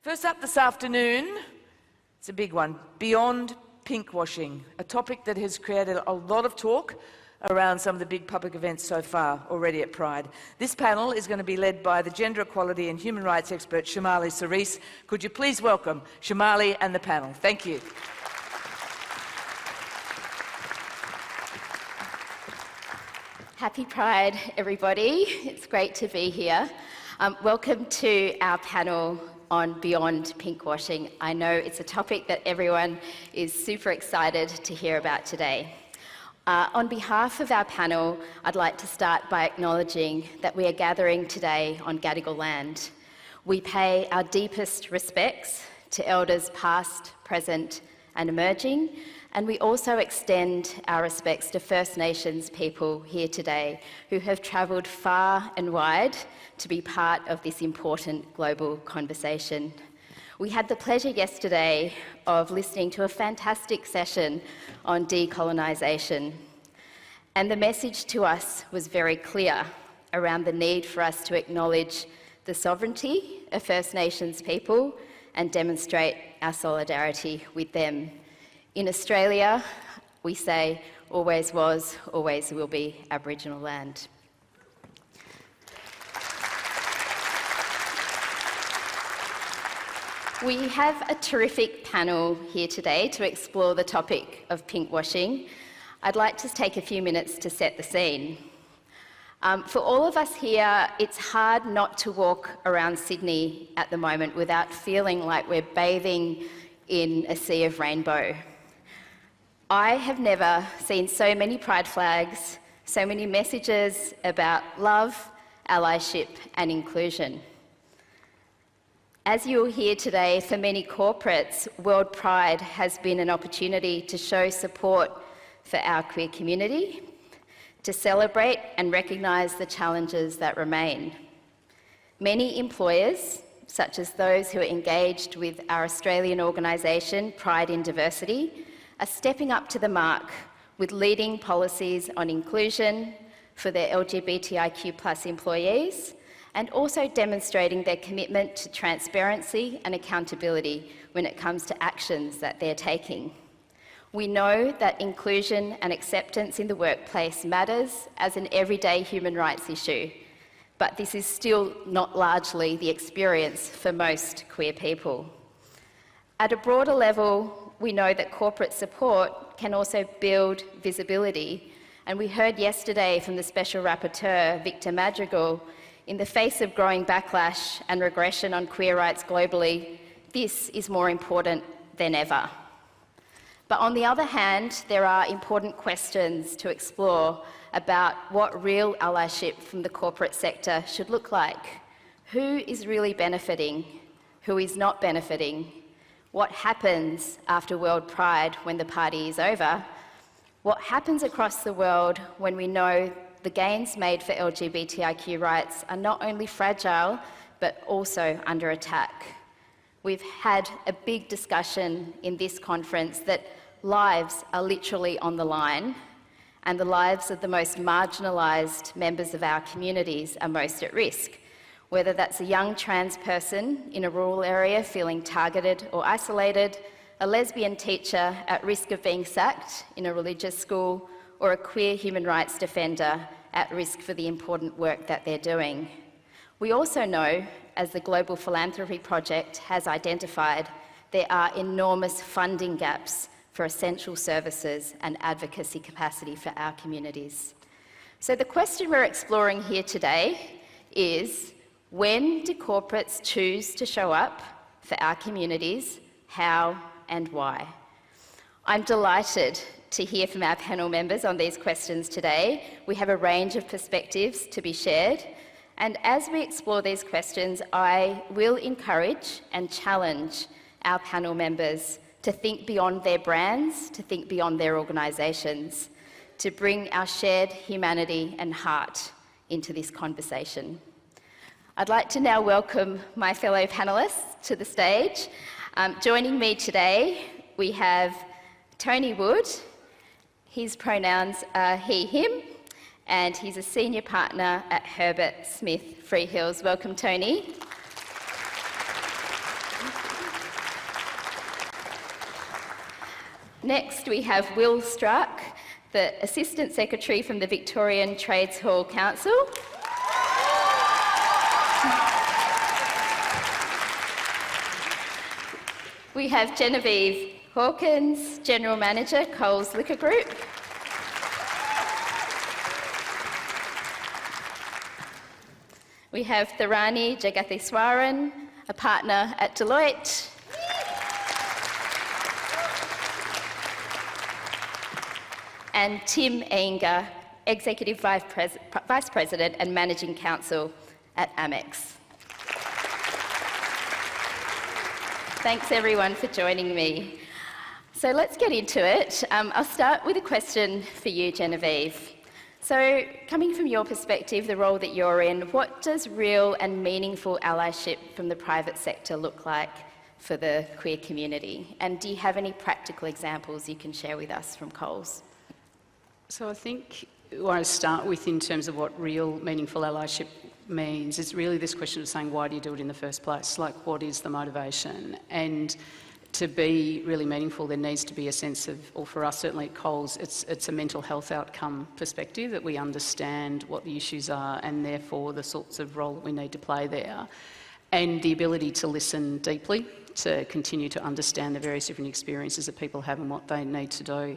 First up this afternoon, it's a big one, Beyond Pinkwashing, a topic that has created a lot of talk around some of the big public events so far already at Pride. This panel is going to be led by the gender equality and human rights expert Somali Cerise. Could you please welcome Somali and the panel? Thank you. Happy Pride, everybody. It's great to be here. Welcome to our panel on Beyond Pinkwashing. I know it's a topic that everyone is super excited to hear about today. On behalf of our panel, I'd like to start by acknowledging that we are gathering today on Gadigal land. We pay our deepest respects to elders past, present and emerging, and we also extend our respects to First Nations people here today who have travelled far and wide to be part of this important global conversation. We had the pleasure yesterday of listening to a fantastic session on decolonisation, and the message to us was very clear around the need for us to acknowledge the sovereignty of First Nations people and demonstrate our solidarity with them. In Australia, we say, always was, always will be Aboriginal land. We have a terrific panel here today to explore the topic of pinkwashing. I'd like to take a few minutes to set the scene. For all of us here, it's hard not to walk around Sydney at the moment without feeling like we're bathing in a sea of rainbow. I have never seen so many pride flags, so many messages about love, allyship and inclusion. As you'll hear today, for many corporates, World Pride has been an opportunity to show support for our queer community, to celebrate and recognise the challenges that remain. Many employers, such as those who are engaged with our Australian organisation, Pride in Diversity, are stepping up to the mark with leading policies on inclusion for their LGBTIQ+ employees, and also demonstrating their commitment to transparency and accountability when it comes to actions that they're taking. We know that inclusion and acceptance in the workplace matters as an everyday human rights issue, but this is still not largely the experience for most queer people. At a broader level, we know that corporate support can also build visibility, and we heard yesterday from the Special Rapporteur, Victor Madrigal, in the face of growing backlash and regression on queer rights globally, this is more important than ever. But on the other hand, there are important questions to explore about what real allyship from the corporate sector should look like. Who is really benefiting? Who is not benefiting? What happens after World Pride when the party is over? What happens across the world when we know the gains made for LGBTIQ rights are not only fragile, but also under attack? We've had a big discussion in this conference that lives are literally on the line, and the lives of the most marginalised members of our communities are most at risk. Whether that's a young trans person in a rural area feeling targeted or isolated, a lesbian teacher at risk of being sacked in a religious school, or a queer human rights defender at risk for the important work that they're doing. We also know, as the Global Philanthropy Project has identified, there are enormous funding gaps for essential services and advocacy capacity for our communities. So the question we're exploring here today is, when do corporates choose to show up for our communities? How and why? I'm delighted to hear from our panel members on these questions today. We have a range of perspectives to be shared, and as we explore these questions, I will encourage and challenge our panel members to think beyond their brands, to think beyond their organisations, to bring our shared humanity and heart into this conversation. I'd like to now welcome my fellow panellists to the stage. Joining me today, we have Tony Wood. His pronouns are he, him, and he's a senior partner at Herbert Freehills. Welcome, Tony. Next, we have Will Stracke, the Assistant Secretary from the Victorian Trades Hall Council. We have Genevieve Hawkins, General Manager, Coles Liquor Group. We have Tharani Jegatheeswaran, a partner at Deloitte. And Tim Ehinger, Executive Vice President and Managing Counsel at AMEX. Thanks everyone for joining me. So let's get into it. I'll start with a question for you, Genevieve. So coming from your perspective, the role that you're in, what does real and meaningful allyship from the private sector look like for the queer community? And do you have any practical examples you can share with us from Coles? So I think what I start with in terms of what real meaningful allyship means is really this question of saying, why do you do it in the first place? Like, what is the motivation? And to be really meaningful, there needs to be a sense of, or for us certainly at Coles, it's a mental health outcome perspective, that we understand what the issues are and therefore the sorts of role that we need to play there. And the ability to listen deeply, to continue to understand the various different experiences that people have and what they need to do.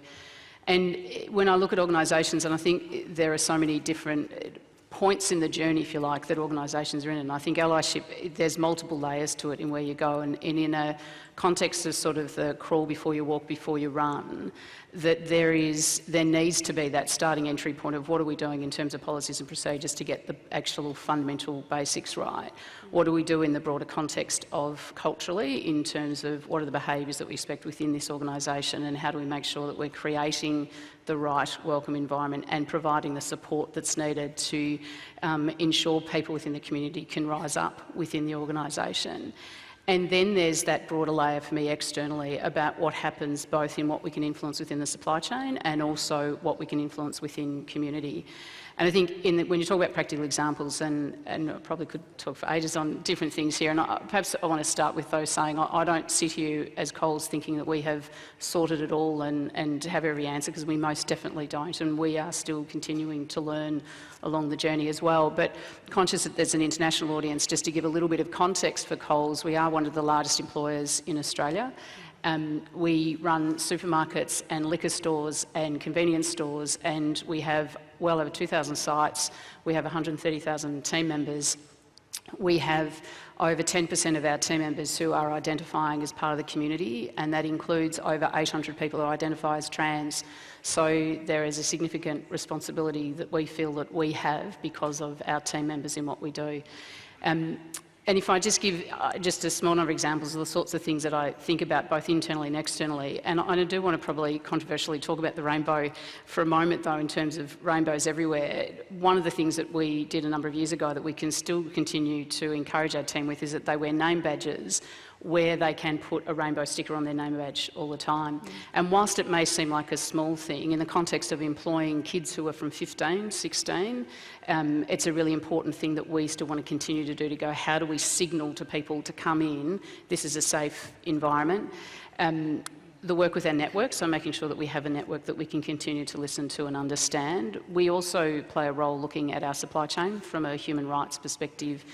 And when I look at organisations, and I think there are so many different points in the journey, if you like, that organisations are in, and I think allyship, there's multiple layers to it in where you go, and in a context of sort of the crawl before you walk, before you run, that there needs to be that starting entry point of what are we doing in terms of policies and procedures to get the actual fundamental basics right. What do we do in the broader context of culturally in terms of what are the behaviours that we expect within this organisation, and how do we make sure that we're creating the right welcome environment and providing the support that's needed to ensure people within the community can rise up within the organisation. And then there's that broader layer for me externally about what happens both in what we can influence within the supply chain and also what we can influence within community. And I think when you talk about practical examples, and I probably could talk for ages on different things here, and perhaps I want to start with those saying I don't sit here as Coles thinking that we have sorted it all and have every answer, because we most definitely don't, and we are still continuing to learn along the journey as well. But conscious that there's an international audience, just to give a little bit of context for Coles, we are one of the largest employers in Australia. We run supermarkets and liquor stores and convenience stores, and we have well over 2,000 sites. We have 130,000 team members. We have over 10% of our team members who are identifying as part of the community, and that includes over 800 people who identify as trans. So there is a significant responsibility that we feel that we have because of our team members in what we do. And if I just give just a small number of examples of the sorts of things that I think about both internally and externally, and I do want to probably controversially talk about the rainbow for a moment though, in terms of rainbows everywhere. One of the things that we did a number of years ago that we can still continue to encourage our team with is that they wear name badges where they can put a rainbow sticker on their name badge all the time. And whilst it may seem like a small thing, in the context of employing kids who are from 15, 16, it's a really important thing that we still want to continue to do, to go, how do we signal to people to come in, this is a safe environment. The work with our network, so making sure that we have a network that we can continue to listen to and understand. We also play a role looking at our supply chain from a human rights perspective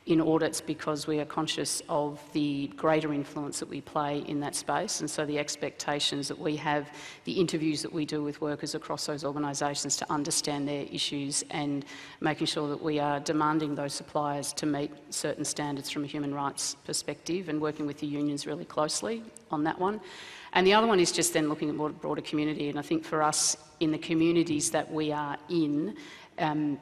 in audits, because we are conscious of the greater influence that we play in that space, and so the expectations that we have, the interviews that we do with workers across those organisations to understand their issues, and making sure that we are demanding those suppliers to meet certain standards from a human rights perspective, and working with the unions really closely on that one. And the other one is just then looking at more broader community, and I think for us in the communities that we are in,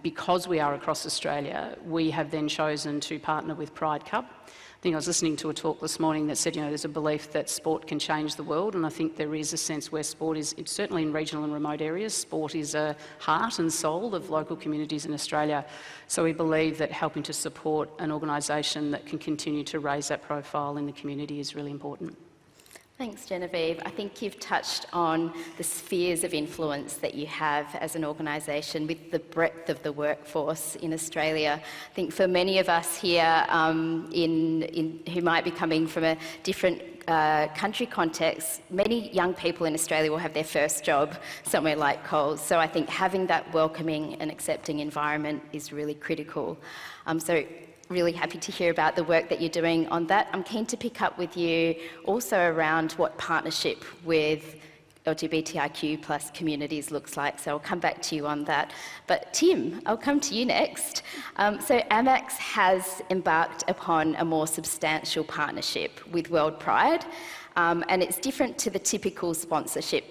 because we are across Australia, we have then chosen to partner with Pride Cup. I think I was listening to a talk this morning that said, there's a belief that sport can change the world, and I think there is a sense where sport is, certainly in regional and remote areas, sport is a heart and soul of local communities in Australia. So we believe that helping to support an organisation that can continue to raise that profile in the community is really important. Thanks, Genevieve. I think you've touched on the spheres of influence that you have as an organisation with the breadth of the workforce in Australia. I think for many of us here who might be coming from a different country context, many young people in Australia will have their first job somewhere like Coles. So I think having that welcoming and accepting environment is really critical. So really happy to hear about the work that you're doing on that. I'm keen to pick up with you also around what partnership with LGBTIQ plus communities looks like, so I'll come back to you on that. But Tim, I'll come to you next. So AMEX has embarked upon a more substantial partnership with World Pride, and it's different to the typical sponsorship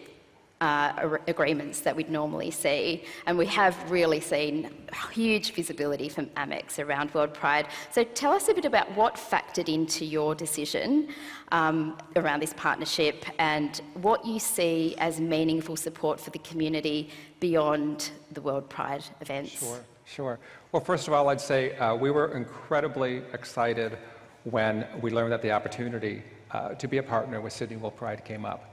agreements that we'd normally see, and we have really seen huge visibility from AMEX around World Pride. So tell us a bit about what factored into your decision around this partnership and what you see as meaningful support for the community beyond the World Pride events. Sure. Well, first of all, I'd say we were incredibly excited when we learned that the opportunity to be a partner with Sydney World Pride came up.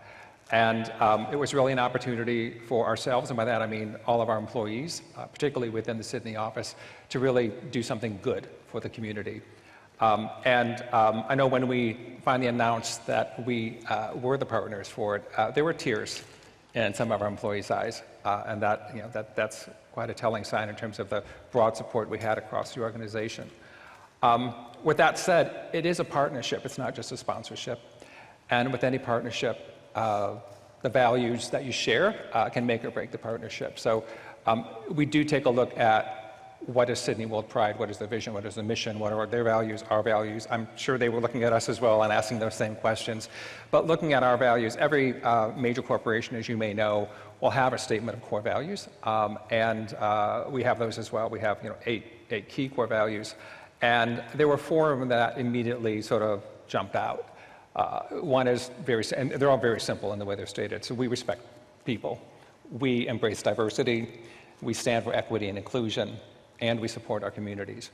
And it was really an opportunity for ourselves, and by that I mean all of our employees, particularly within the Sydney office, to really do something good for the community. I know when we finally announced that we were the partners for it, there were tears in some of our employees' eyes, and that's quite a telling sign in terms of the broad support we had across the organization. With that said, it is a partnership, it's not just a sponsorship, and with any partnership, the values that you share can make or break the partnership. So we do take a look at what is Sydney World Pride, what is the vision, what is the mission, what are their values, our values. I'm sure they were looking at us as well and asking those same questions. But looking at our values, every major corporation, as you may know, will have a statement of core values, and we have those as well. We have eight key core values, and there were four of them that immediately sort of jumped out. One is and they're all very simple in the way they're stated. So we respect people, we embrace diversity, we stand for equity and inclusion, and we support our communities.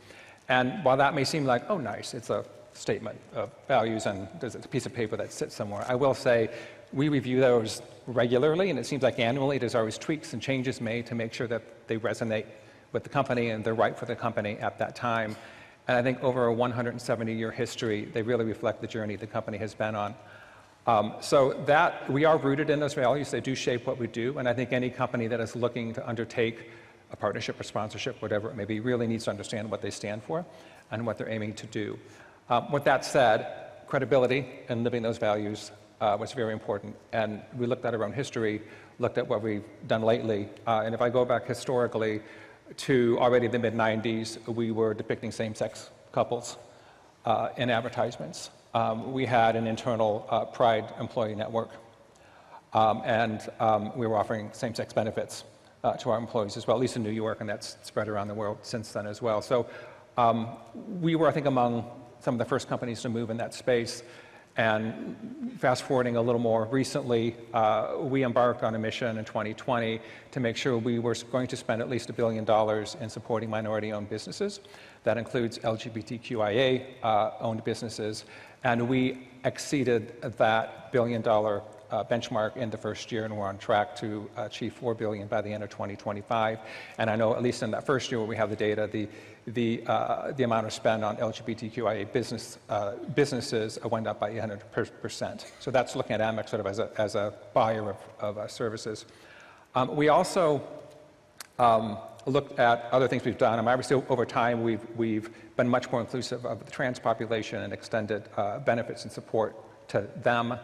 And while that may seem like, oh nice, it's a statement of values and there's a piece of paper that sits somewhere, I will say we review those regularly, and it seems like annually there's always tweaks and changes made to make sure that they resonate with the company and they're right for the company at that time. And I think over a 170-year history, they really reflect the journey the company has been on. So that we are rooted in those values. They do shape what we do. And I think any company that is looking to undertake a partnership or sponsorship, whatever it may be, really needs to understand what they stand for and what they're aiming to do. With that said, credibility and living those values was very important. And we looked at our own history, looked at what we've done lately. And if I go back historically, to already the mid-90s, we were depicting same-sex couples in advertisements. We had an internal Pride employee network, and we were offering same-sex benefits to our employees as well, at least in New York, and that's spread around the world since then as well. So we were, I think, among some of the first companies to move in that space. And fast forwarding a little more recently, we embarked on a mission in 2020 to make sure we were going to spend at least $1 billion in supporting minority-owned businesses. That includes LGBTQIA-owned businesses, and we exceeded that $1 billion benchmark in the first year, and we're on track to achieve $4 billion by the end of 2025. And I know, at least in that first year where we have the data, the amount of spend on LGBTQIA businesses went up by 800%. So that's looking at AMEX sort of as a buyer of services. We also looked at other things we've done. Obviously, over time, we've been much more inclusive of the trans population and extended benefits and support to them.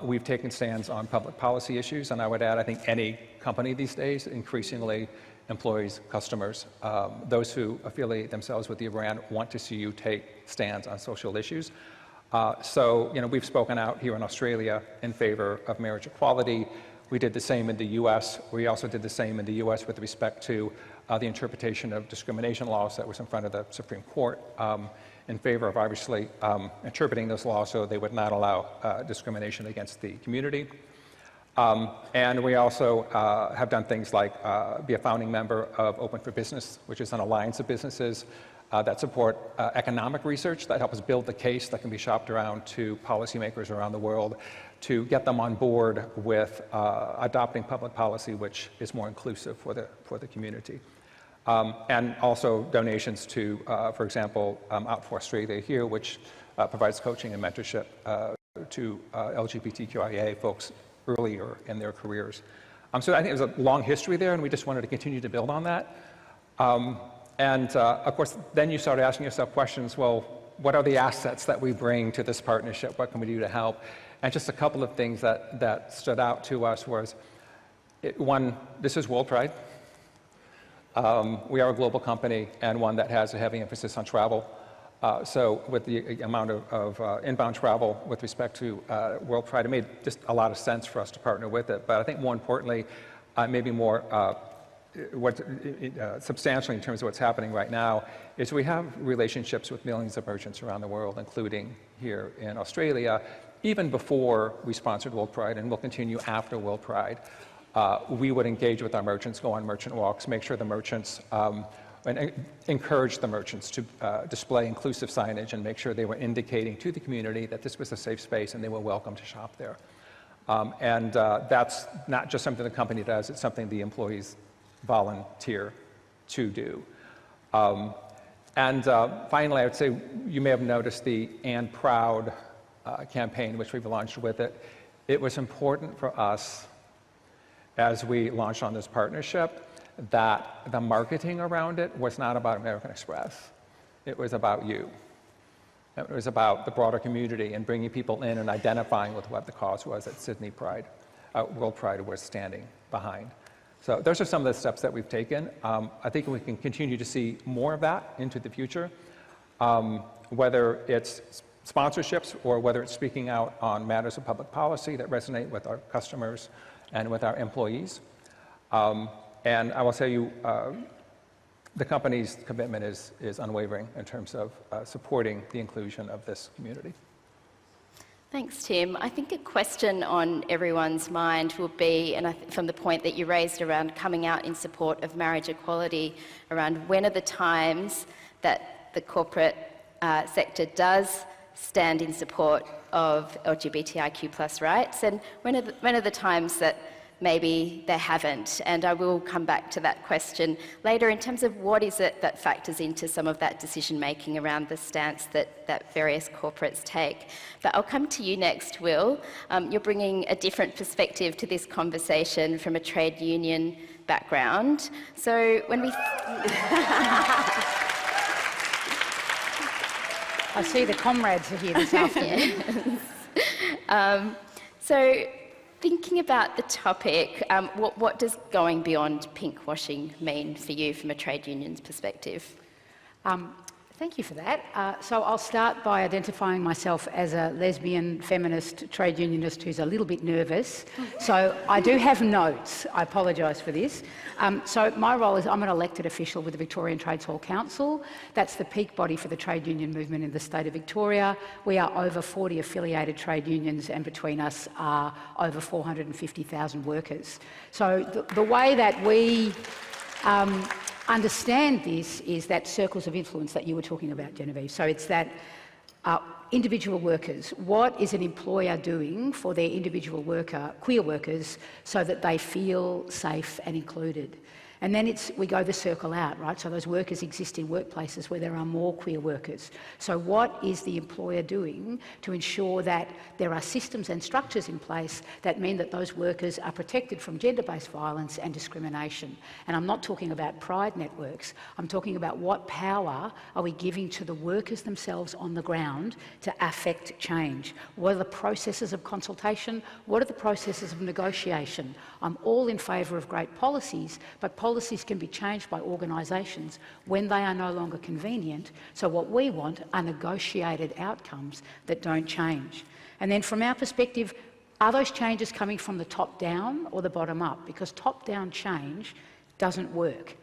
We've taken stands on public policy issues, and I would add, I think any company these days increasingly employees, customers, those who affiliate themselves with the brand want to see you take stands on social issues. So, we've spoken out here in Australia in favor of marriage equality. We did the same in the US. We also did the same in the US with respect to the interpretation of discrimination laws that was in front of the Supreme Court in favor of obviously interpreting those laws so they would not allow discrimination against the community. And we also have done things like be a founding member of Open for Business, which is an alliance of businesses that support economic research, that help us build the case that can be shopped around to policymakers around the world to get them on board with adopting public policy which is more inclusive for the community. And also donations to, for example, Out for Australia here, which provides coaching and mentorship to LGBTQIA folks earlier in their careers. So I think there's a long history there, and we just wanted to continue to build on that. Of course, then you started asking yourself questions, well, what are the assets that we bring to this partnership? What can we do to help? And just a couple of things that stood out to us was, one, this is World Pride. We are a global company and one that has a heavy emphasis on travel. So with the amount of inbound travel with respect to World Pride, it made just a lot of sense for us to partner with it. But I think more importantly, maybe more substantially in terms of what's happening right now, is we have relationships with millions of merchants around the world, including here in Australia, even before we sponsored World Pride, and we'll continue after World Pride. We would engage with our merchants, go on merchant walks, make sure the merchants, and encourage the merchants to display inclusive signage and make sure they were indicating to the community that this was a safe space and they were welcome to shop there. That's not just something the company does, it's something the employees volunteer to do. Finally, I would say you may have noticed the And Proud campaign, which we've launched with it. It was important for us as we launched on this partnership that the marketing around it was not about American Express. It was about you. It was about the broader community and bringing people in and identifying with what the cause was that Sydney Pride, World Pride was standing behind. So those are some of the steps that we've taken. I think we can continue to see more of that into the future, whether it's sponsorships or whether it's speaking out on matters of public policy that resonate with our customers and with our employees. And I will tell you, the company's commitment is unwavering in terms of supporting the inclusion of this community. Thanks, Tim. I think a question on everyone's mind will be, and from the point that you raised around coming out in support of marriage equality, around when are the times that the corporate sector does stand in support of LGBTIQ+ rights, and when are the times that maybe they haven't? And I will come back to that question later in terms of what is it that factors into some of that decision making around the stance that various corporates take. But I'll come to you next, Will. You're bringing a different perspective to this conversation from a trade union background. So when we... I see the comrades are here this afternoon. So thinking about the topic, what does going beyond pinkwashing mean for you from a trade union's perspective? Thank you for that. So I'll start by identifying myself as a lesbian, feminist, trade unionist who's a little bit nervous. So I do have notes. I apologise for this. So my role is I'm an elected official with the Victorian Trades Hall Council. That's the peak body for the trade union movement in the state of Victoria. We are over 40 affiliated trade unions, and between us are over 450,000 workers. So the way that we understand this is that circles of influence that you were talking about, Genevieve. So it's that individual workers, what is an employer doing for their individual worker, queer workers, so that they feel safe and included? And then we go the circle out, right? So those workers exist in workplaces where there are more queer workers. So what is the employer doing to ensure that there are systems and structures in place that mean that those workers are protected from gender-based violence and discrimination? And I'm not talking about pride networks. I'm talking about what power are we giving to the workers themselves on the ground to affect change? What are the processes of consultation? What are the processes of negotiation? I'm all in favour of great policies, but policies can be changed by organisations when they are no longer convenient. So what we want are negotiated outcomes that don't change. And then from our perspective, are those changes coming from the top down or the bottom up? Because top-down change doesn't work.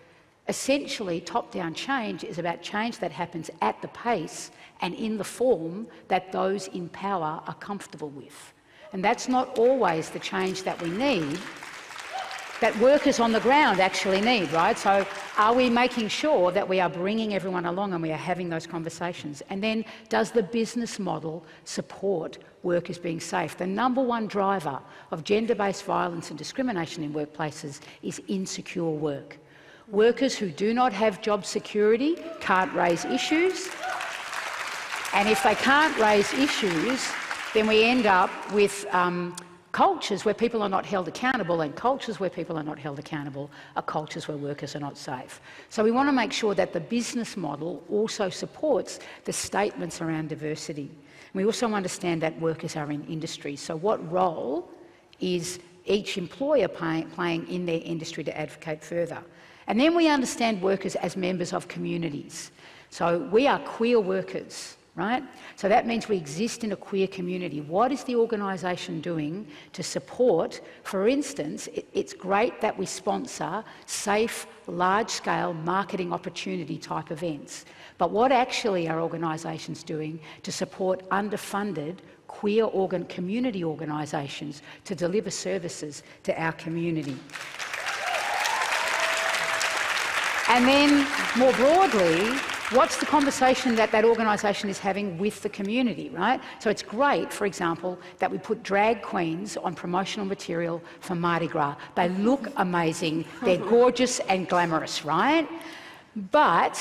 Essentially, top-down change is about change that happens at the pace and in the form that those in power are comfortable with. And that's not always the change that we need. that workers on the ground actually need, right? So are we making sure that we are bringing everyone along and we are having those conversations? And then does the business model support workers being safe? The number one driver of gender-based violence and discrimination in workplaces is insecure work. Workers who do not have job security can't raise issues, and if they can't raise issues, then we end up with cultures where people are not held accountable, and cultures where people are not held accountable are cultures where workers are not safe. So we want to make sure that the business model also supports the statements around diversity. We also understand that workers are in industry, so what role is each employer playing in their industry to advocate further? And then we understand workers as members of communities. So we are queer workers, right? So that means we exist in a queer community. What is the organisation doing to support, for instance, it's great that we sponsor safe, large-scale marketing opportunity type events, but what actually are organisations doing to support underfunded queer community organisations to deliver services to our community? And then, more broadly, what's the conversation that that organisation is having with the community, right? So it's great, for example, that we put drag queens on promotional material for Mardi Gras. They look amazing, they're gorgeous and glamorous, right? But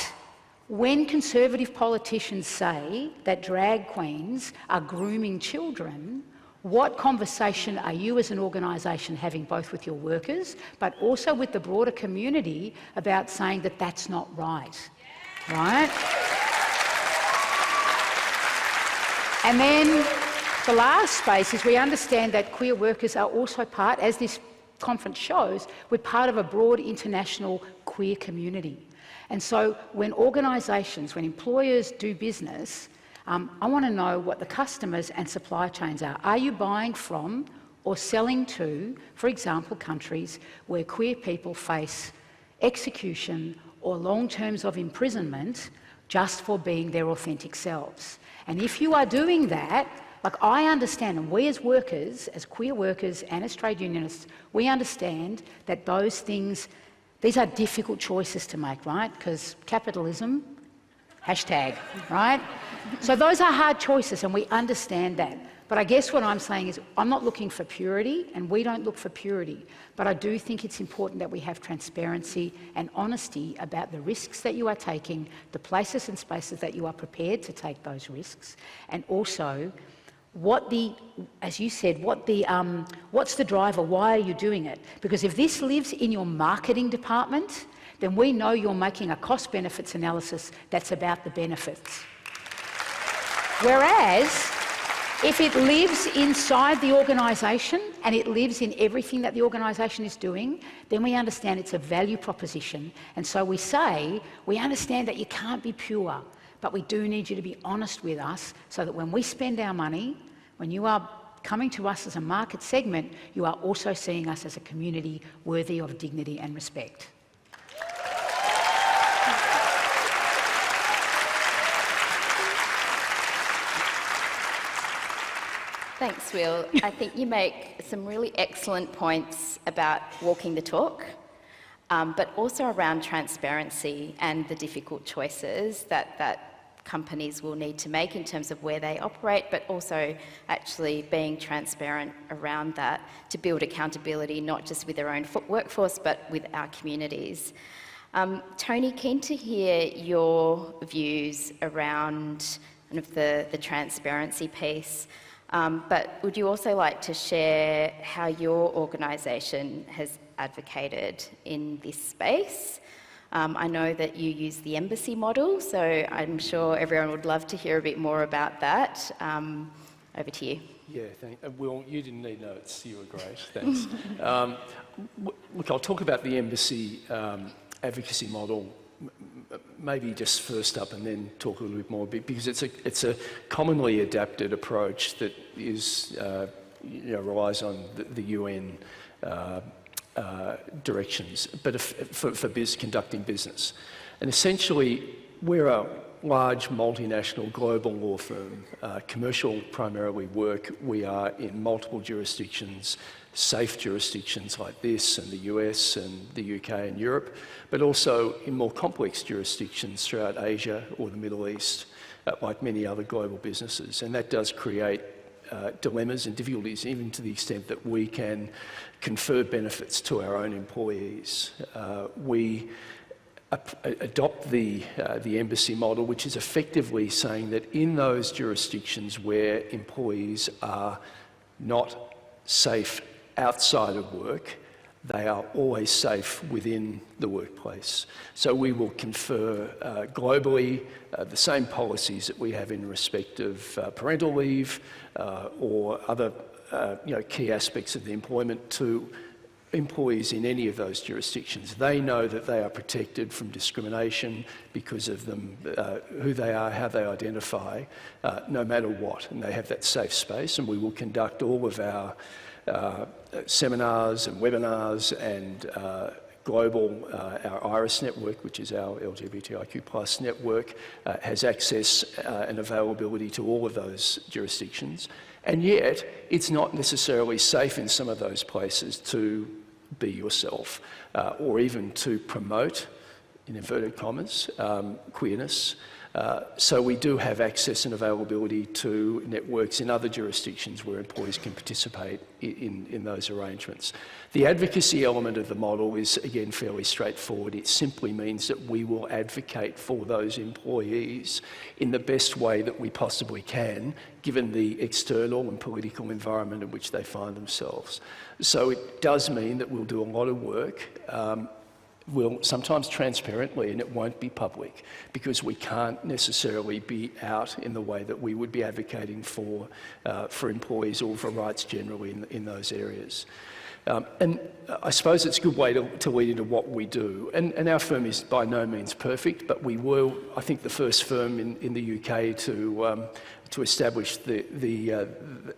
when conservative politicians say that drag queens are grooming children, what conversation are you as an organisation having both with your workers but also with the broader community about saying that that's not right? Right? And then the last space is we understand that queer workers are also part, as this conference shows, we're part of a broad international queer community. And so when organisations, when employers do business, I want to know what the customers and supply chains are. Are you buying from or selling to, for example, countries where queer people face execution or long terms of imprisonment just for being their authentic selves? And if you are doing that, like I understand, and we as workers, as queer workers and as trade unionists, we understand that those things, these are difficult choices to make, right? Because capitalism, hashtag, right? So those are hard choices and we understand that. But I guess what I'm saying is I'm not looking for purity and we don't look for purity, but I do think it's important that we have transparency and honesty about the risks that you are taking, the places and spaces that you are prepared to take those risks, and also what the, as you said, what's the driver, why are you doing it? Because if this lives in your marketing department, then we know you're making a cost-benefits analysis that's about the benefits. Whereas, if it lives inside the organisation and it lives in everything that the organisation is doing, then we understand it's a value proposition. And so we say, we understand that you can't be pure, but we do need you to be honest with us so that when we spend our money, when you are coming to us as a market segment, you are also seeing us as a community worthy of dignity and respect. Thanks, Will. I think you make some really excellent points about walking the talk, but also around transparency and the difficult choices that companies will need to make in terms of where they operate, but also actually being transparent around that to build accountability, not just with their own workforce, but with our communities. Tony, keen to hear your views around kind of the transparency piece. But would you also like to share how your organisation has advocated in this space? I know that you use the embassy model, so I'm sure everyone would love to hear a bit more about that. Over to you. Yeah, Will, you didn't need notes. You were great. Thanks. Look, I'll talk about the embassy advocacy model maybe just first up and then talk a little bit more, because it's a commonly adapted approach that is, relies on the UN directions, but for conducting business. And essentially, we're large multinational global law firm, commercial primarily work. We are in multiple jurisdictions, safe jurisdictions like this and the US and the UK and Europe, but also in more complex jurisdictions throughout Asia or the Middle East, like many other global businesses. And that does create dilemmas and difficulties, even to the extent that we can confer benefits to our own employees. We adopt the embassy model, which is effectively saying that in those jurisdictions where employees are not safe outside of work, they are always safe within the workplace. So we will confer globally the same policies that we have in respect of parental leave or other key aspects of the employment to employees in any of those jurisdictions. They know that they are protected from discrimination because of them, who they are, how they identify, no matter what. And they have that safe space, and we will conduct all of our seminars and webinars and global, our IRIS network, which is our LGBTIQ+ network, has access and availability to all of those jurisdictions. And yet, it's not necessarily safe in some of those places to be yourself, or even to promote, in inverted commas, queerness. So we do have access and availability to networks in other jurisdictions where employees can participate in those arrangements. The advocacy element of the model is, again, fairly straightforward. It simply means that we will advocate for those employees in the best way that we possibly can, given the external and political environment in which they find themselves. So it does mean that we'll do a lot of work, will sometimes transparently, and it won't be public, because we can't necessarily be out in the way that we would be advocating for employees or for rights generally in those areas. And I suppose it's a good way to lead into what we do. And our firm is by no means perfect, but we were, I think, the first firm in the UK to establish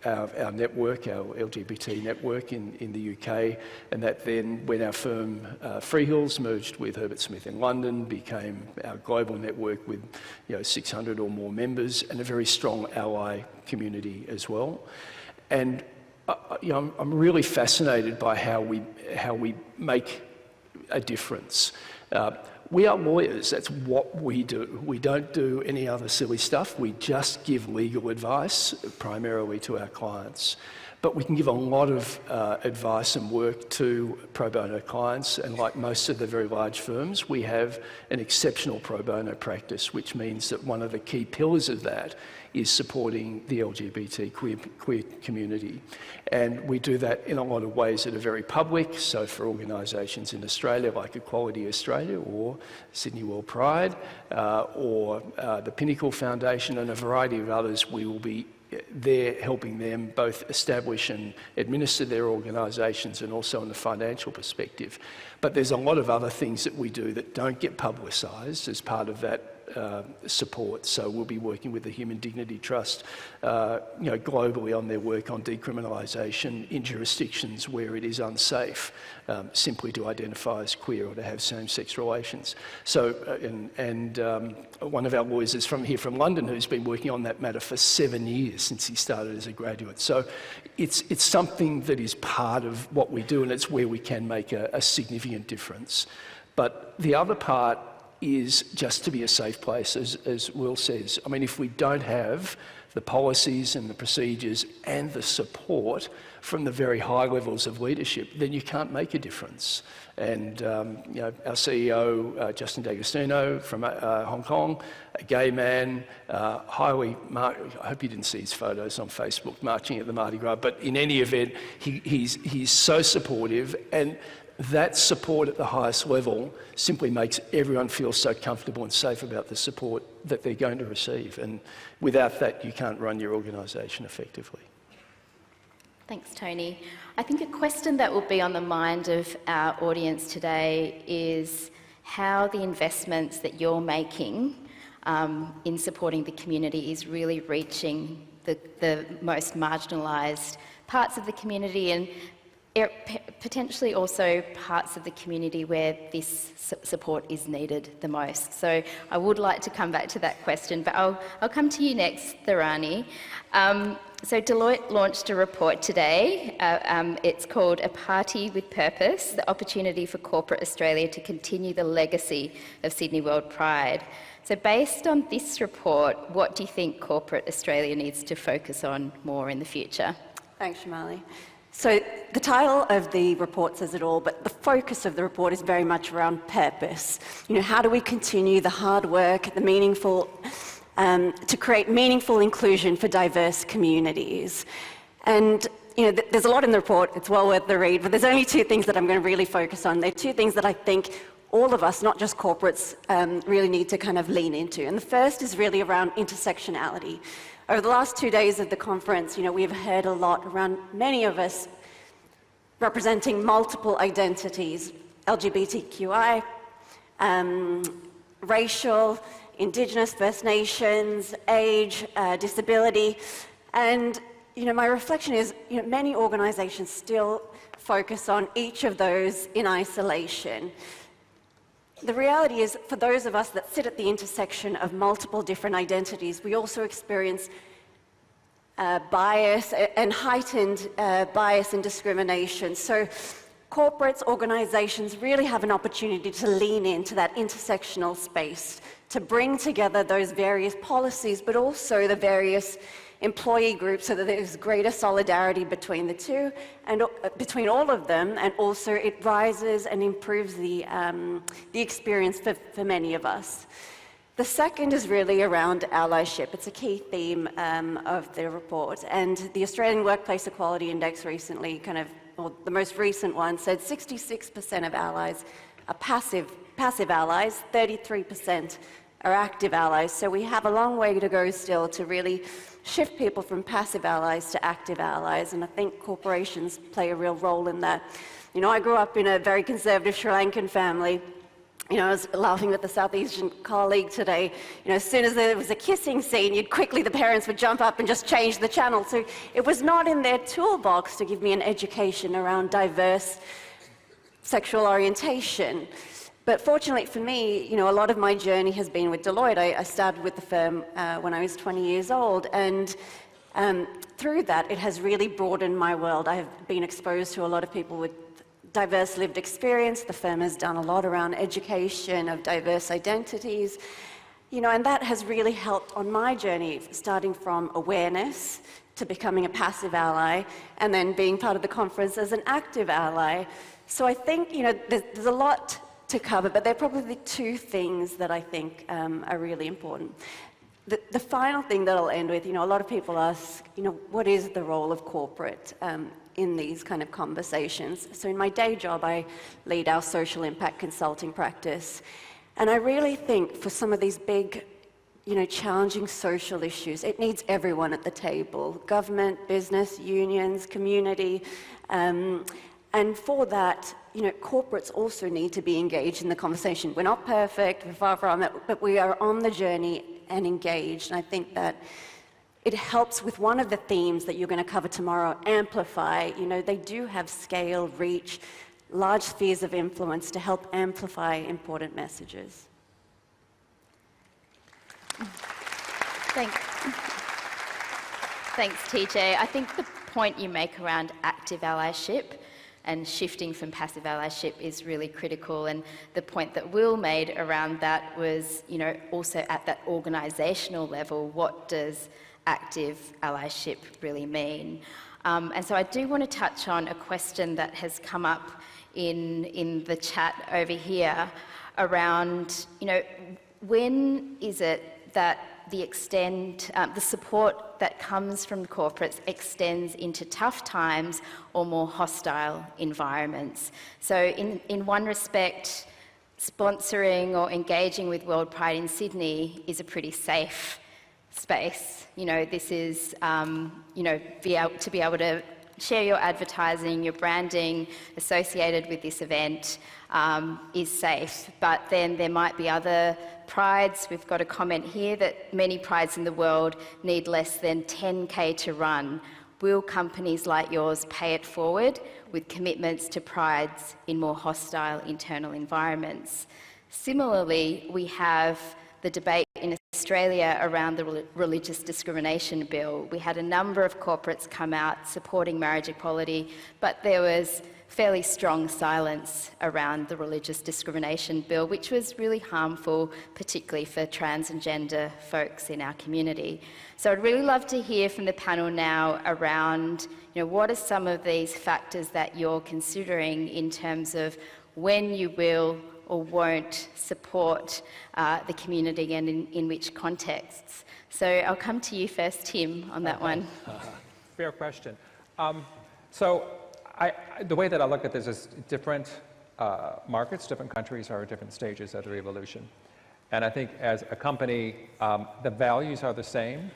our network, our LGBT network in the UK, and that then, when our firm Freehills merged with Herbert Smith in London, became our global network with 600 or more members and a very strong ally community as well. And I'm really fascinated by how we make a difference. We are lawyers, that's what we do. We don't do any other silly stuff. We just give legal advice, primarily to our clients. But we can give a lot of advice and work to pro bono clients, and like most of the very large firms, we have an exceptional pro bono practice, which means that one of the key pillars of that is supporting the LGBT queer community. And we do that in a lot of ways that are very public. So for organisations in Australia like Equality Australia or Sydney World Pride or the Pinnacle Foundation and a variety of others, we will be there helping them both establish and administer their organisations, and also in the financial perspective. But there's a lot of other things that we do that don't get publicised as part of that support. So we'll be working with the Human Dignity Trust globally on their work on decriminalisation in jurisdictions where it is unsafe simply to identify as queer or to have same-sex relations. So, one of our lawyers is from London, who's been working on that matter for 7 years since he started as a graduate. So it's something that is part of what we do, and it's where we can make a significant difference. But the other part is just to be a safe place, as Will says. I mean, if we don't have the policies and the procedures and the support from the very high levels of leadership, then you can't make a difference. And our CEO, Justin D'Agostino from Hong Kong, a gay man, I hope you didn't see his photos on Facebook marching at the Mardi Gras, but in any event, he's so supportive, and that support at the highest level simply makes everyone feel so comfortable and safe about the support that they're going to receive. And without that, you can't run your organisation effectively. Thanks, Tony. I think a question that will be on the mind of our audience today is how the investments that you're making in supporting the community is really reaching the most marginalised parts of the community, and potentially also parts of the community where this support is needed the most. So I would like to come back to that question, but I'll come to you next, Tharani. So Deloitte launched a report today. It's called A Party with Purpose, the opportunity for corporate Australia to continue the legacy of Sydney World Pride. So based on this report, what do you think corporate Australia needs to focus on more in the future? Thanks, Somali. So the title of the report says it all, but the focus of the report is very much around purpose. How do we continue the hard work, the meaningful, to create meaningful inclusion for diverse communities? And there's a lot in the report, it's well worth the read, but there's only two things that I'm going to really focus on. They're two things that I think all of us, not just corporates, really need to kind of lean into. And the first is really around intersectionality. Over the last 2 days of the conference, we've heard a lot around many of us representing multiple identities, LGBTQI, racial, Indigenous, First Nations, age, disability. And, my reflection is, many organizations still focus on each of those in isolation. The reality is, for those of us that sit at the intersection of multiple different identities, we also experience bias and heightened bias and discrimination. So corporates, organizations really have an opportunity to lean into that intersectional space, to bring together those various policies, but also the various employee groups so that there's greater solidarity between the two and between all of them, and also it rises and improves the experience for many of us. The second is really around allyship. It's a key theme of the report, and the Australian Workplace Equality Index recently or the most recent one said 66% of allies are passive allies, 33% are active allies. So we have a long way to go still to really shift people from passive allies to active allies, and I think corporations play a real role in that. I grew up in a very conservative Sri Lankan family. I was laughing with the South Asian colleague today. As soon as there was a kissing scene, the parents would jump up and just change the channel. So it was not in their toolbox to give me an education around diverse sexual orientation. But fortunately for me, a lot of my journey has been with Deloitte. I started with the firm when I was 20 years old, and through that, it has really broadened my world. I have been exposed to a lot of people with diverse lived experience. The firm has done a lot around education of diverse identities, and that has really helped on my journey, starting from awareness to becoming a passive ally, and then being part of the conference as an active ally. So I think, there's a lot to cover, but they're probably the two things that I think are really important. The final thing that I'll end with, a lot of people ask, what is the role of corporate in these kind of conversations? So in my day job, I lead our social impact consulting practice. And I really think for some of these big, challenging social issues, it needs everyone at the table: government, business, unions, community. And for that, corporates also need to be engaged in the conversation. We're not perfect, we're far from it, but we are on the journey and engaged. And I think that it helps with one of the themes that you're going to cover tomorrow, amplify. They do have scale, reach, large spheres of influence to help amplify important messages. Thanks, TJ. I think the point you make around active allyship and shifting from passive allyship is really critical, and the point that Will made around that was, also at that organisational level, what does active allyship really mean? And so I do want to touch on a question that has come up in the chat over here around, when is it that the support that comes from corporates extends into tough times or more hostile environments? So in one respect, sponsoring or engaging with World Pride in Sydney is a pretty safe space. This is, to be able to share your advertising, your branding associated with this event is safe. But then there might be other prides. We've got a comment here that many prides in the world need less than 10K to run, Will companies like yours pay it forward with commitments to prides in more hostile internal environments? Similarly, we have the debate in Australia around the religious discrimination bill. We had a number of corporates come out supporting marriage equality, but there was fairly strong silence around the religious discrimination bill, which was really harmful, particularly for trans and gender folks in our community. So I'd really love to hear from the panel now around, what are some of these factors that you're considering in terms of when you will or won't support the community and in which contexts. So I'll come to you first, Tim, on that one. Fair question. The way that I look at this is different markets, different countries are at different stages of the revolution. And I think as a company, the values are the same.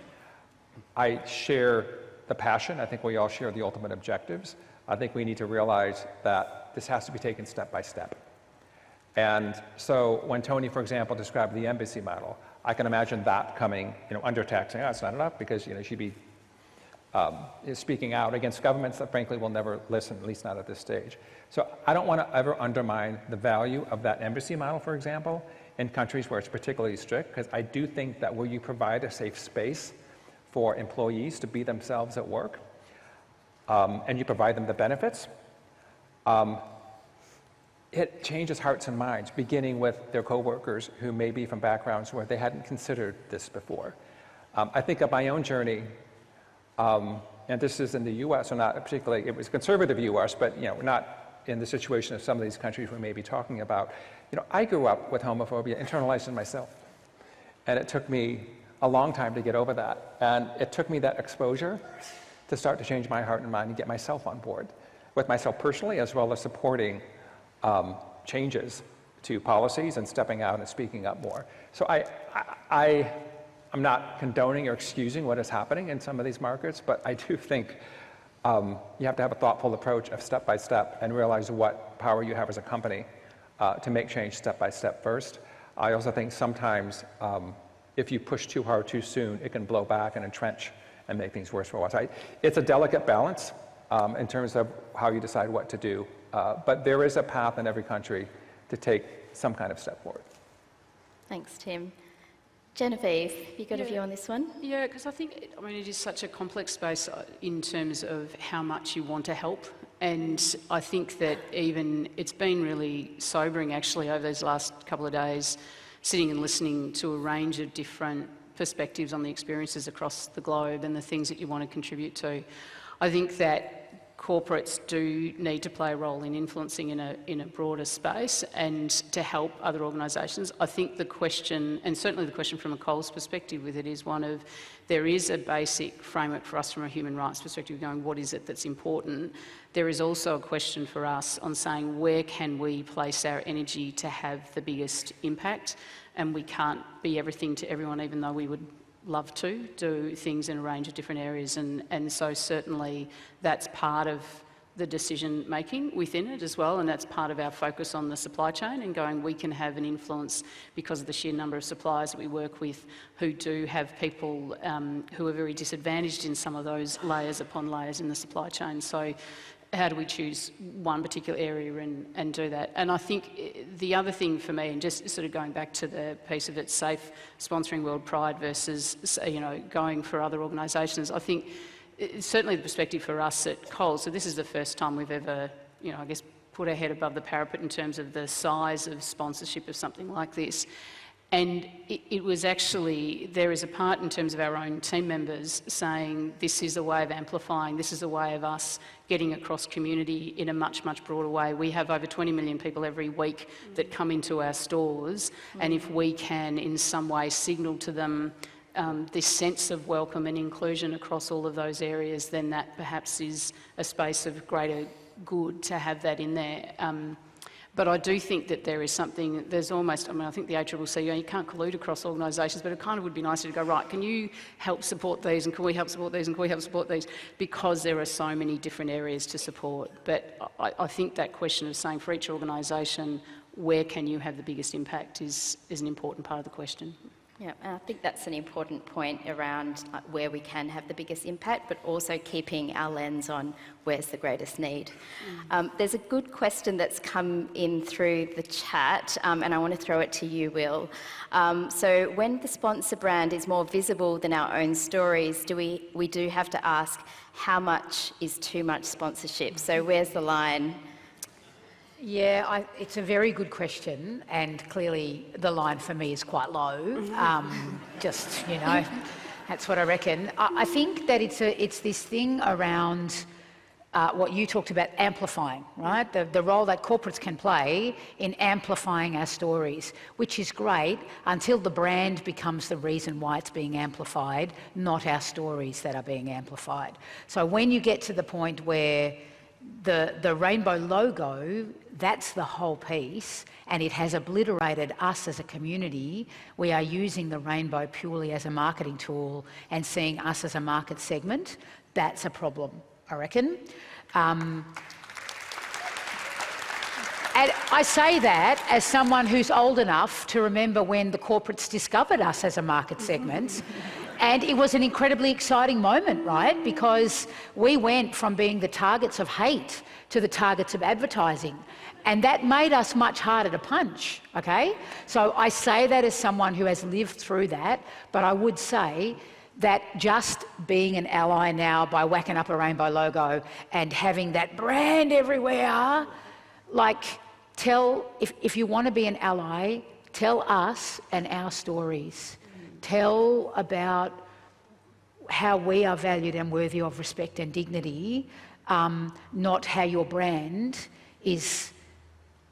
I share the passion. I think we all share the ultimate objectives. I think we need to realize that this has to be taken step by step. And so when Tony, for example, described the embassy model, I can imagine that coming, under attack, saying, it's not enough, because, she'd be speaking out against governments that frankly will never listen, at least not at this stage. So I don't want to ever undermine the value of that embassy model, for example, in countries where it's particularly strict, because I do think that where you provide a safe space for employees to be themselves at work, and you provide them the benefits, it changes hearts and minds, beginning with their coworkers who may be from backgrounds where they hadn't considered this before. I think of my own journey, and this is in the US, or not particularly, it was conservative US, but not in the situation of some of these countries we may be talking about. I grew up with homophobia, internalized in myself. And it took me a long time to get over that. And it took me that exposure to start to change my heart and mind and get myself on board, with myself personally, as well as supporting changes to policies and stepping out and speaking up more. So I'm not condoning or excusing what is happening in some of these markets, but I do think you have to have a thoughtful approach of step by step and realize what power you have as a company to make change step by step first. I also think sometimes if you push too hard too soon, it can blow back and entrench and make things worse for us. It's a delicate balance in terms of how you decide what to do. But there is a path in every country to take some kind of step forward. Thanks, Tim. Genevieve, you got a view on this one? Yeah, because I think, it is such a complex space in terms of how much you want to help. And I think that even it's been really sobering, actually, over these last couple of days, sitting and listening to a range of different perspectives on the experiences across the globe and the things that you want to contribute to. I think that corporates do need to play a role in influencing in a broader space and to help other organisations. I think the question, and certainly the question from a Coles perspective with it, is one of, there is a basic framework for us from a human rights perspective going, what is it that's important? There is also a question for us on saying, where can we place our energy to have the biggest impact? And we can't be everything to everyone, even though we would love to do things in a range of different areas, and so certainly that's part of the decision making within it as well, and that's part of our focus on the supply chain and going, we can have an influence because of the sheer number of suppliers that we work with who do have people who are very disadvantaged in some of those layers upon layers in the supply chain. So how do we choose one particular area and do that? And I think the other thing for me, and just sort of going back to the piece of it, safe sponsoring World Pride versus, going for other organisations, I think certainly the perspective for us at Coles, so this is the first time we've ever, put our head above the parapet in terms of the size of sponsorship of something like this. And it was actually, there is a part in terms of our own team members saying this is a way of amplifying, this is a way of us getting across community in a much, much broader way. We have over 20 million people every week that come into our stores, and if we can in some way signal to them this sense of welcome and inclusion across all of those areas, then that perhaps is a space of greater good to have that in there. But I do think that there is something, there's almost, I think the ACCC, you can't collude across organisations, but it kind of would be nicer to go, right, can you help support these, and can we help support these, and can we help support these? Because there are so many different areas to support. But I think that question of saying for each organisation, where can you have the biggest impact is an important part of the question. Yeah, and I think that's an important point around where we can have the biggest impact, but also keeping our lens on where's the greatest need. There's a good question that's come in through the chat, and I want to throw it to you, Will. So when the sponsor brand is more visible than our own stories, we do have to ask, how much is too much sponsorship? So where's the line? Yeah, it's a very good question, and clearly the line for me is quite low. Just, you know, that's what I reckon. I think that it's this thing around what you talked about, amplifying, right? The role that corporates can play in amplifying our stories, which is great until the brand becomes the reason why it's being amplified, not our stories that are being amplified. So when you get to the point where the rainbow logo, that's the whole piece, and it has obliterated us as a community. We are using the rainbow purely as a marketing tool and seeing us as a market segment. That's a problem, I reckon. And I say that as someone who's old enough to remember when the corporates discovered us as a market segment. And it was an incredibly exciting moment, right? Because we went from being the targets of hate to the targets of advertising. And that made us much harder to punch, okay? So I say that as someone who has lived through that, but I would say that just being an ally now by whacking up a rainbow logo and having that brand everywhere, like, if you want to be an ally, tell us and our stories. Tell about how we are valued and worthy of respect and dignity, not how your brand is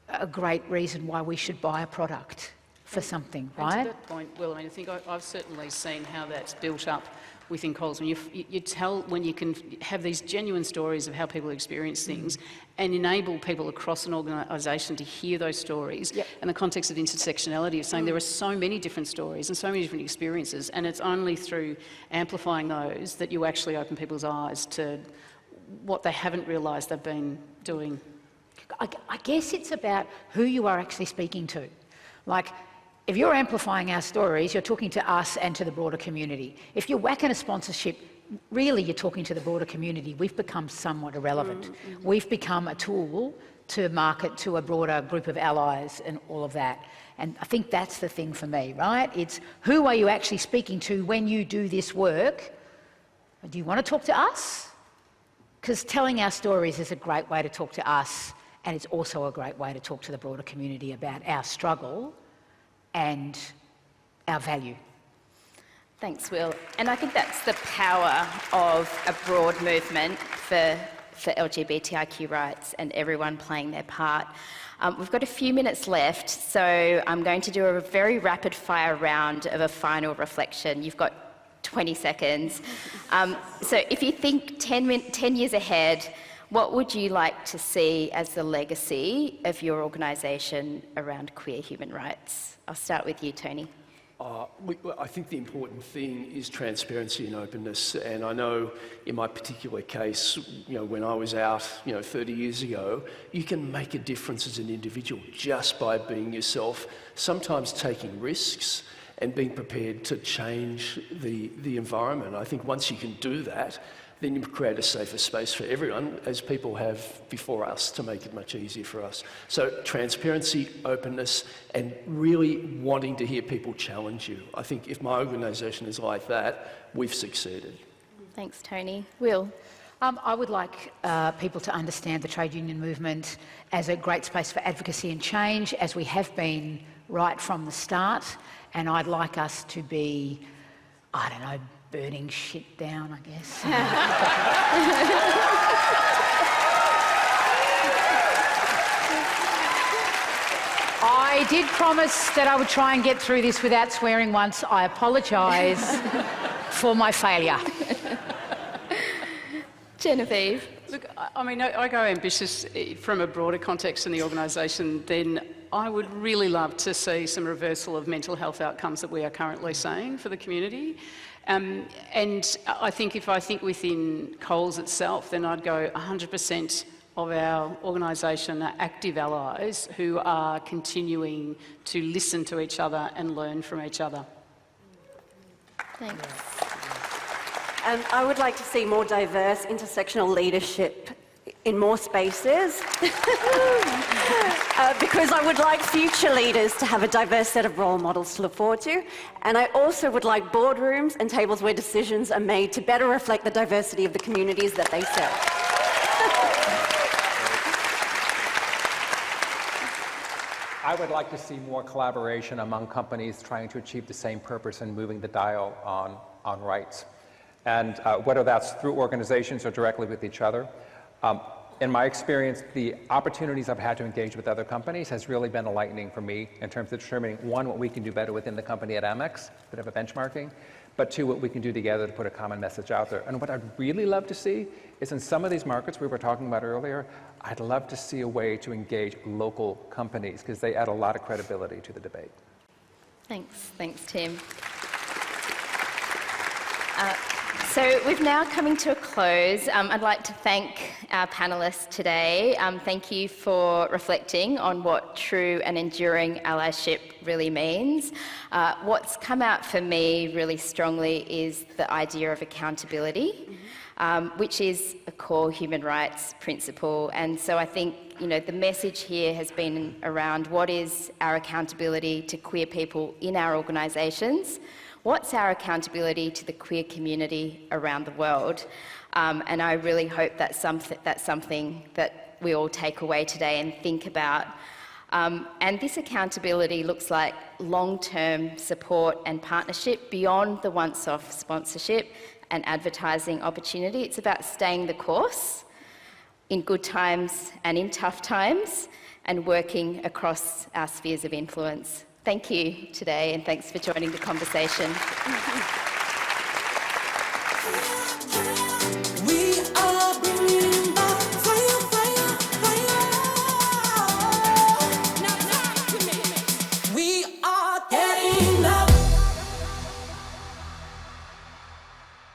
a great reason why we should buy a product for something, right? And to that point, Will, I think I've certainly seen how that's built up within Coles. When you tell, when you can have these genuine stories of how people experience things and enable people across an organisation to hear those stories, and the context of intersectionality of saying there are so many different stories and so many different experiences, and it's only through amplifying those that you actually open people's eyes to what they haven't realised they've been doing. I guess it's about who you are actually speaking to. Like, if you're amplifying our stories, you're talking to us and to the broader community. If you're whacking a sponsorship, really you're talking to the broader community. We've become somewhat irrelevant. We've become a tool to market to a broader group of allies and all of that. And I think that's the thing for me, right? It's who are you actually speaking to when you do this work? Do you want to talk to us? Because telling our stories is a great way to talk to us, and it's also a great way to talk to the broader community about our struggle and our value. Thanks, Will. And I think that's the power of a broad movement for LGBTIQ rights and everyone playing their part. We've got a few minutes left, so I'm going to do a very rapid fire round of a final reflection. You've got 20 seconds. So if you think 10 years ahead, what would you like to see as the legacy of your organisation around queer human rights? I'll start with you, Tony. I think the important thing is transparency and openness. And I know in my particular case, when I was out, 30 years ago, you can make a difference as an individual just by being yourself, sometimes taking risks and being prepared to change the environment. I think once you can do that, then you create a safer space for everyone, as people have before us, to make it much easier for us. So transparency, openness, and really wanting to hear people challenge you. I think if my organisation is like that, we've succeeded. Thanks, Tony. Will? I would like people to understand the trade union movement as a great space for advocacy and change, as we have been right from the start. And I'd like us to be, I don't know, burning shit down, I guess. I did promise that I would try and get through this without swearing once. I apologise for my failure. Genevieve? Look, I mean, I go ambitious from a broader context in the organisation. Then I would really love to see some reversal of mental health outcomes that we are currently seeing for the community. And I think if I think within Coles itself, then I'd go 100% of our organisation are active allies who are continuing to listen to each other and learn from each other. Thanks. I would like to see more diverse intersectional leadership in more spaces because I would like future leaders to have a diverse set of role models to look forward to, and I also would like boardrooms and tables where decisions are made to better reflect the diversity of the communities that they serve. I would like to see more collaboration among companies trying to achieve the same purpose and moving the dial on rights. And whether that's through organizations or directly with each other. In my experience, the opportunities I've had to engage with other companies has really been enlightening for me in terms of determining, one, what we can do better within the company at AMEX, bit of a benchmarking, but two, what we can do together to put a common message out there. And what I'd really love to see is in some of these markets we were talking about earlier, I'd love to see a way to engage local companies because they add a lot of credibility to the debate. Thanks, Tim. So we're now coming to a close. I'd like to thank our panellists today. Thank you for reflecting on what true and enduring allyship really means. What's come out for me really strongly is the idea of accountability, which is a core human rights principle. And so I think the message here has been around what is our accountability to queer people in our organisations. What's our accountability to the queer community around the world? And I really hope that's something that we all take away today and think about. And this accountability looks like long-term support and partnership beyond the once-off sponsorship and advertising opportunity. It's about staying the course in good times and in tough times and working across our spheres of influence. Thank you today, and thanks for joining the conversation.